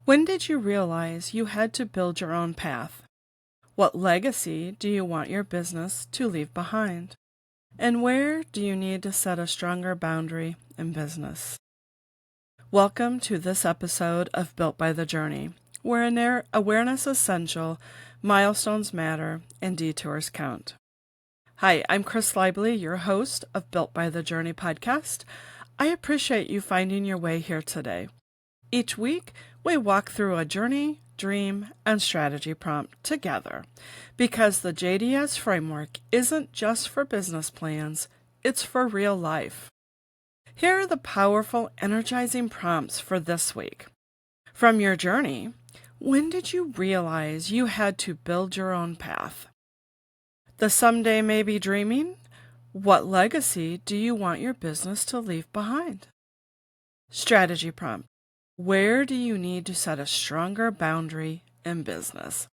When did you realize you had to build your own path? What legacy do you want your business to leave behind? And where do you need to set a stronger boundary in business? Welcome to this episode of Built by the Journey, where awareness is essential, milestones matter, and detours count. Hi, I'm Chris Lively, your host of Built by the Journey podcast. I appreciate you finding your way here today. Each week, we walk through a journey, dream, and strategy prompt together because the JDS framework isn't just for business plans, it's for real life. Here are the powerful, energizing prompts for this week. From your journey, when did you realize you had to build your own path? The someday maybe dreaming? What legacy do you want your business to leave behind? Strategy prompt. Where do you need to set a stronger boundary in business?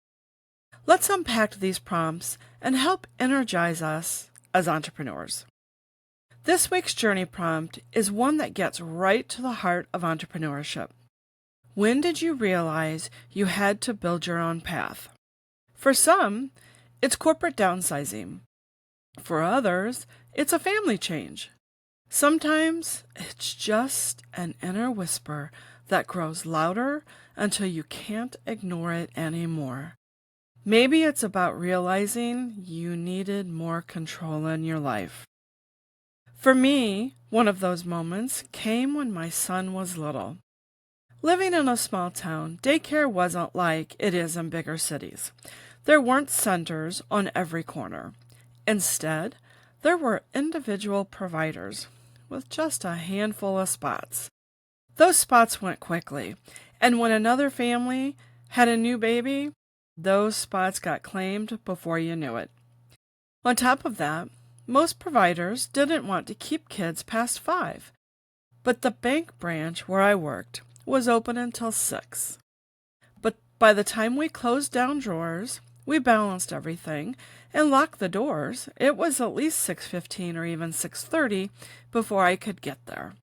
Let's unpack these prompts and help energize us as entrepreneurs. This week's journey prompt is one that gets right to the heart of entrepreneurship. When did you realize you had to build your own path? For some, it's corporate downsizing. For others, it's a family change. Sometimes it's just an inner whisper that grows louder until you can't ignore it anymore. Maybe it's about realizing you needed more control in your life. For me, one of those moments came when my son was little. Living in a small town, daycare wasn't like it is in bigger cities. There weren't centers on every corner. Instead, there were individual providers with just a handful of spots. Those spots went quickly, and when another family had a new baby, those spots got claimed before you knew it. On top of that, most providers didn't want to keep kids past 5, but the bank branch where I worked was open until 6. But by the time we closed down drawers, we balanced everything and locked the doors, it was at least 6:15 or even 6:30 before I could get there.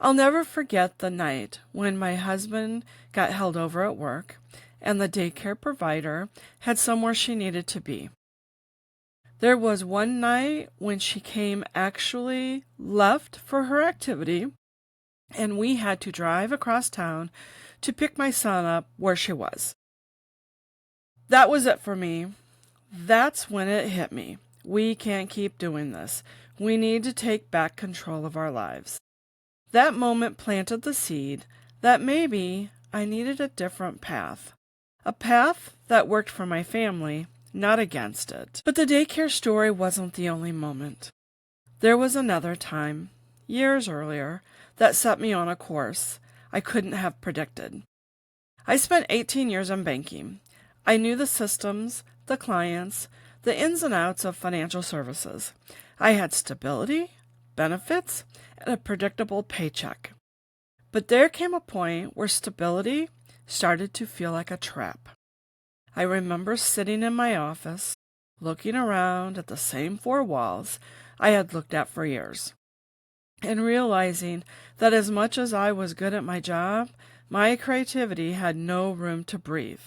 I'll never forget the night when my husband got held over at work and the daycare provider had somewhere she needed to be. There was one night when she actually left for her activity, and we had to drive across town to pick my son up where she was. That was it for me. That's when it hit me. We can't keep doing this. We need to take back control of our lives. That moment planted the seed that maybe I needed a different path. A path that worked for my family, not against it. But the daycare story wasn't the only moment. There was another time, years earlier, that set me on a course I couldn't have predicted. I spent 18 years in banking. I knew the systems, the clients, the ins and outs of financial services. I had stability, benefits, and a predictable paycheck. But there came a point where stability started to feel like a trap. I remember sitting in my office, looking around at the same 4 walls I had looked at for years, and realizing that as much as I was good at my job, my creativity had no room to breathe.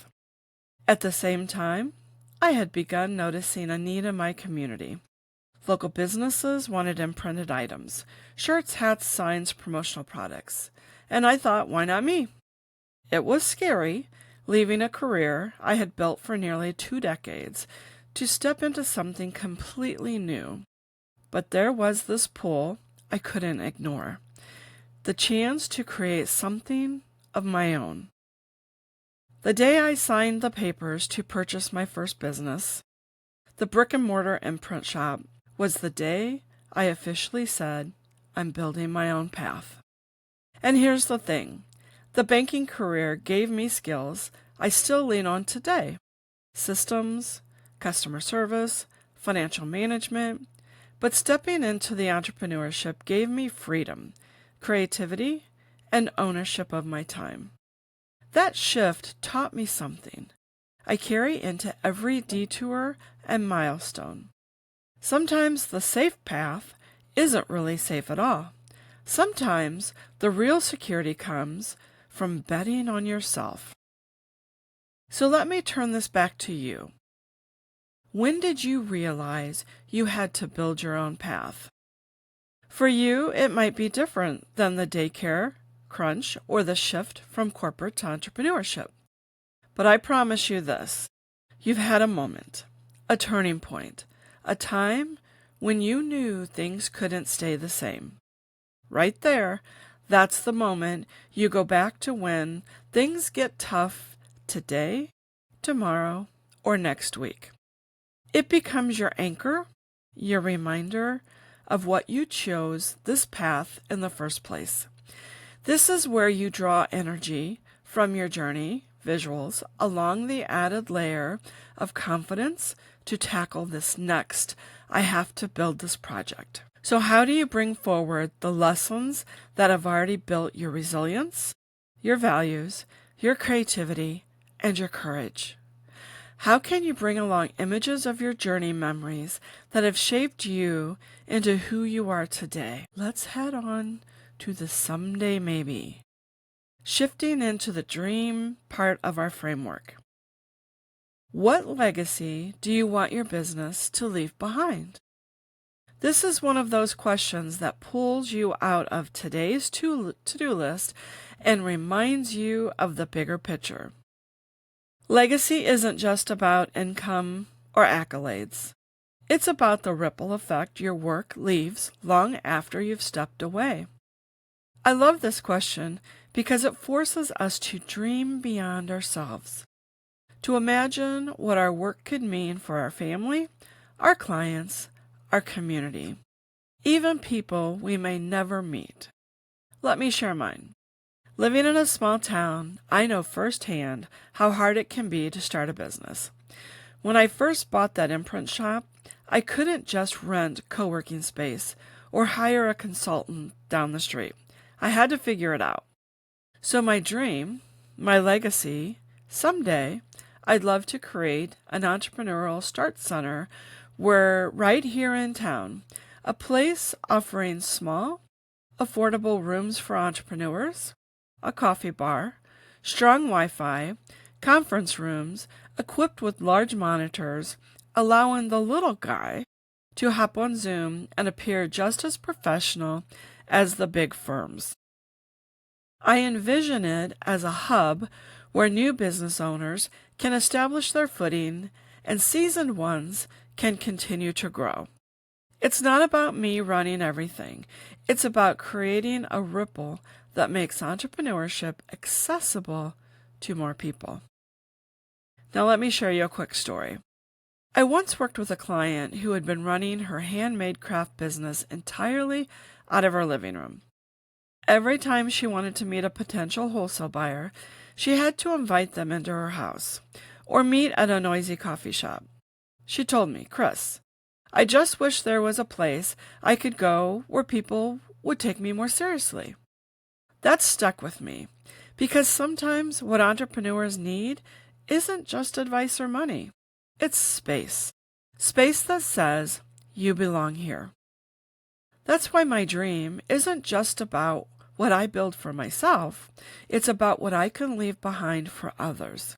At the same time, I had begun noticing a need in my community. Local businesses wanted imprinted items, shirts, hats, signs, promotional products. And I thought, why not me? It was scary, leaving a career I had built for nearly 2 decades to step into something completely new. But there was this pull I couldn't ignore. The chance to create something of my own. The day I signed the papers to purchase my first business, the brick-and-mortar imprint shop, was the day I officially said, I'm building my own path. And here's the thing. The banking career gave me skills I still lean on today. Systems, customer service, financial management. But stepping into the entrepreneurship gave me freedom, creativity, and ownership of my time. That shift taught me something I carry into every detour and milestone. Sometimes the safe path isn't really safe at all. Sometimes the real security comes from betting on yourself. So let me turn this back to you. When did you realize you had to build your own path? For you, it might be different than the daycare crunch or the shift from corporate to entrepreneurship. But I promise you this, you've had a moment, a turning point, a time when you knew things couldn't stay the same. Right there, that's the moment you go back to when things get tough today, tomorrow, or next week. It becomes your anchor, your reminder of what you chose this path in the first place. This is where you draw energy from your journey, visuals, along the added layer of confidence to tackle this next. I have to build this project. So how do you bring forward the lessons that have already built your resilience, your values, your creativity, and your courage? How can you bring along images of your journey memories that have shaped you into who you are today? Let's head on to the someday maybe. Shifting into the dream part of our framework. What legacy do you want your business to leave behind? This is one of those questions that pulls you out of today's to-do list and reminds you of the bigger picture. Legacy isn't just about income or accolades. It's about the ripple effect your work leaves long after you've stepped away. I love this question because it forces us to dream beyond ourselves, to imagine what our work could mean for our family, our clients, our community, even people we may never meet. Let me share mine. Living in a small town, I know firsthand how hard it can be to start a business. When I first bought that imprint shop, I couldn't just rent co-working space or hire a consultant down the street. I had to figure it out. So my dream, my legacy, someday I'd love to create an entrepreneurial start center right here in town, a place offering small, affordable rooms for entrepreneurs, a coffee bar, strong Wi-Fi, conference rooms equipped with large monitors, allowing the little guy to hop on Zoom and appear just as professional as the big firms. I envision it as a hub where new business owners can establish their footing and seasoned ones can continue to grow. It's not about me running everything. It's about creating a ripple that makes entrepreneurship accessible to more people. Now let me share you a quick story. I once worked with a client who had been running her handmade craft business entirely out of her living room. Every time she wanted to meet a potential wholesale buyer, she had to invite them into her house or meet at a noisy coffee shop. She told me, "Chris, I just wish there was a place I could go where people would take me more seriously." That stuck with me because sometimes what entrepreneurs need isn't just advice or money. It's space. Space that says, you belong here. That's why my dream isn't just about what I build for myself. It's about what I can leave behind for others.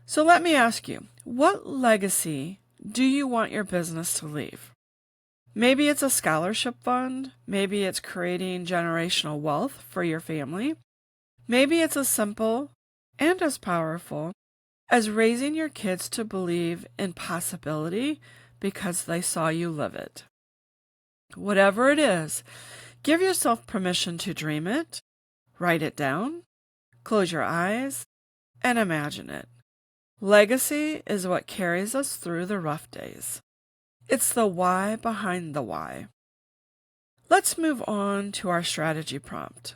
So let me ask you, what legacy do you want your business to leave? Maybe it's a scholarship fund. Maybe it's creating generational wealth for your family. Maybe it's as simple and as powerful as raising your kids to believe in possibility because they saw you live it. Whatever it is, give yourself permission to dream it, write it down, close your eyes, and imagine it. Legacy is what carries us through the rough days. It's the why behind the why. Let's move on to our strategy prompt.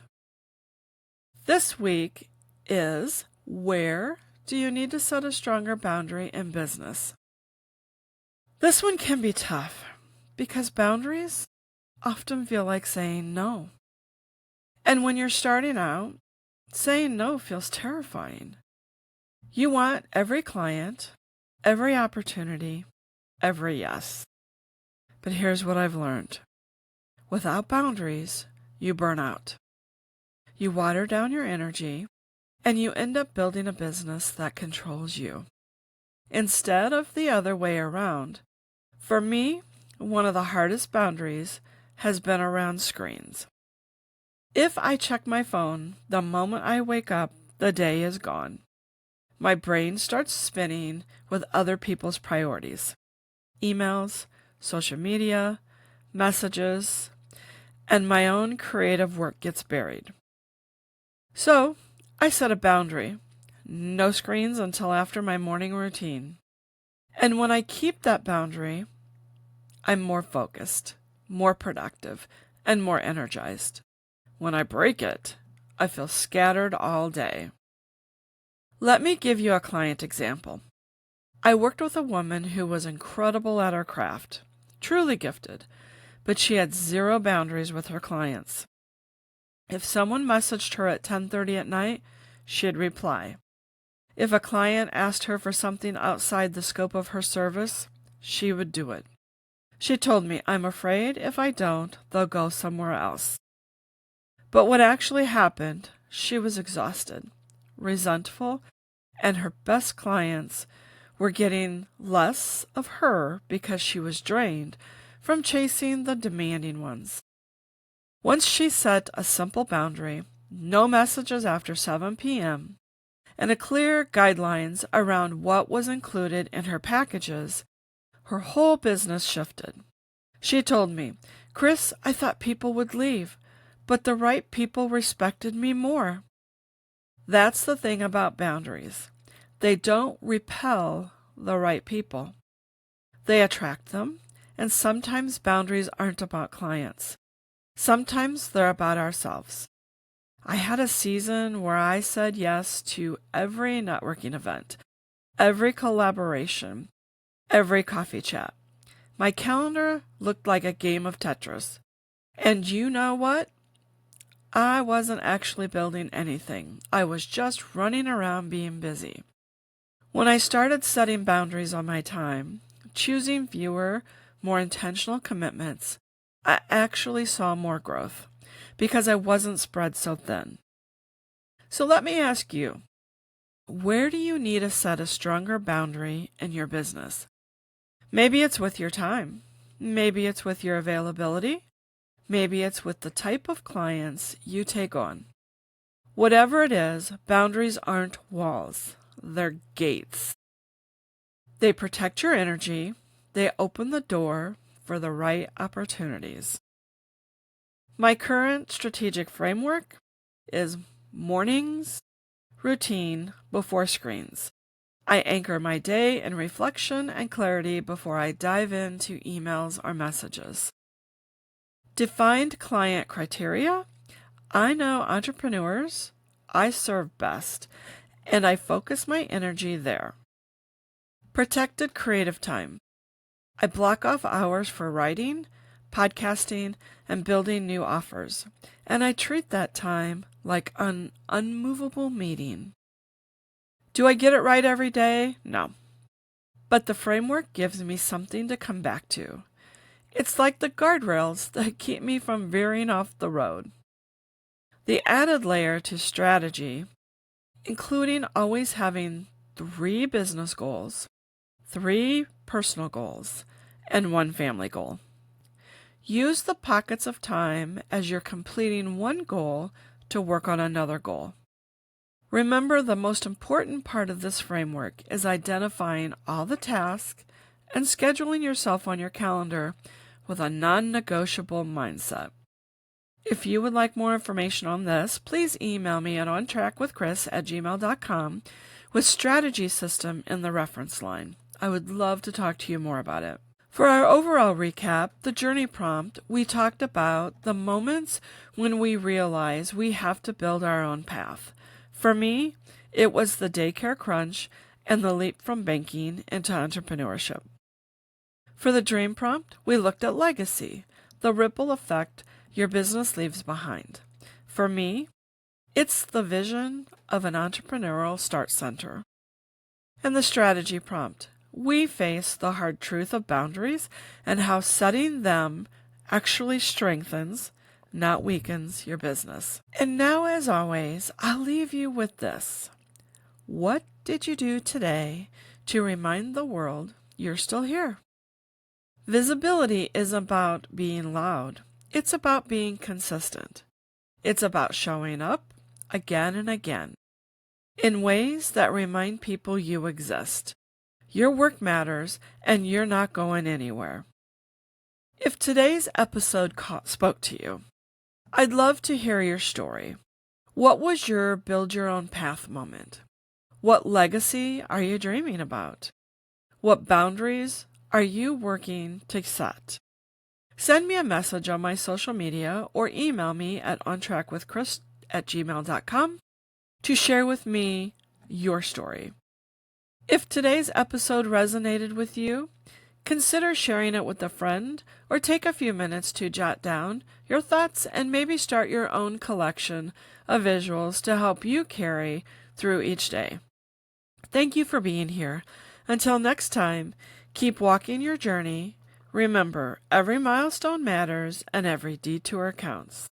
This week is, where do you need to set a stronger boundary in business? This one can be tough because boundaries often feel like saying no. And when you're starting out, saying no feels terrifying. You want every client, every opportunity, every yes. But here's what I've learned. Without boundaries, you burn out. You water down your energy, and you end up building a business that controls you, instead of the other way around. For me, one of the hardest boundaries has been around screens. If I check my phone the moment I wake up, the day is gone. My brain starts spinning with other people's priorities. Emails, social media, messages, and my own creative work gets buried. So, I set a boundary. No screens until after my morning routine. And when I keep that boundary, I'm more focused, more productive, and more energized. When I break it, I feel scattered all day. Let me give you a client example. I worked with a woman who was incredible at her craft, truly gifted, but she had zero boundaries with her clients. If someone messaged her at 10:30 at night, she'd reply. If a client asked her for something outside the scope of her service, she would do it. She told me, "I'm afraid if I don't, they'll go somewhere else." But what actually happened, she was exhausted, resentful, and her best clients were getting less of her because she was drained from chasing the demanding ones. Once she set a simple boundary, no messages after 7 p.m., and a clear guidelines around what was included in her packages, her whole business shifted. She told me, "Chris, I thought people would leave, but the right people respected me more." That's the thing about boundaries. They don't repel the right people. They attract them, and sometimes boundaries aren't about clients. Sometimes they're about ourselves. I had a season where I said yes to every networking event, every collaboration, every coffee chat. My calendar looked like a game of Tetris. And you know what? I wasn't actually building anything. I was just running around being busy. When I started setting boundaries on my time, choosing fewer, more intentional commitments, I actually saw more growth because I wasn't spread so thin. So let me ask you, where do you need to set a stronger boundary in your business? Maybe it's with your time. Maybe it's with your availability. Maybe it's with the type of clients you take on. Whatever it is, boundaries aren't walls. They're gates. They protect your energy. They open the door for the right opportunities. My current strategic framework is mornings, routine before screens. I anchor my day in reflection and clarity before I dive into emails or messages. Defined client criteria. I know entrepreneurs I serve best, and I focus my energy there. Protected creative time. I block off hours for writing, podcasting, and building new offers, and I treat that time like an unmovable meeting. Do I get it right every day? No. But the framework gives me something to come back to. It's like the guardrails that keep me from veering off the road. The added layer to strategy, including always having 3 business goals, 3 personal goals, and 1 family goal. Use the pockets of time as you're completing one goal to work on another goal. Remember, the most important part of this framework is identifying all the tasks and scheduling yourself on your calendar with a non-negotiable mindset. If you would like more information on this, please email me at ontrackwithchris@gmail.com with strategy system in the reference line. I would love to talk to you more about it. For our overall recap, the journey prompt, we talked about the moments when we realize we have to build our own path. For me, it was the daycare crunch and the leap from banking into entrepreneurship. For the dream prompt, we looked at legacy, the ripple effect your business leaves behind. For me, it's the vision of an entrepreneurial start center. And the strategy prompt, we face the hard truth of boundaries and how setting them actually strengthens, not weakens your business. And now, as always, I'll leave you with this. What did you do today to remind the world you're still here? Visibility is about being loud. It's about being consistent. It's about showing up again and again in ways that remind people you exist. Your work matters and you're not going anywhere. If today's episode spoke to you, I'd love to hear your story. What was your build your own path moment? What legacy are you dreaming about? What boundaries are you working to set? Send me a message on my social media or email me at ontrackwithchris@gmail.com to share with me your story. If today's episode resonated with you, consider sharing it with a friend or take a few minutes to jot down your thoughts and maybe start your own collection of visuals to help you carry through each day. Thank you for being here. Until next time, keep walking your journey. Remember, every milestone matters and every detour counts.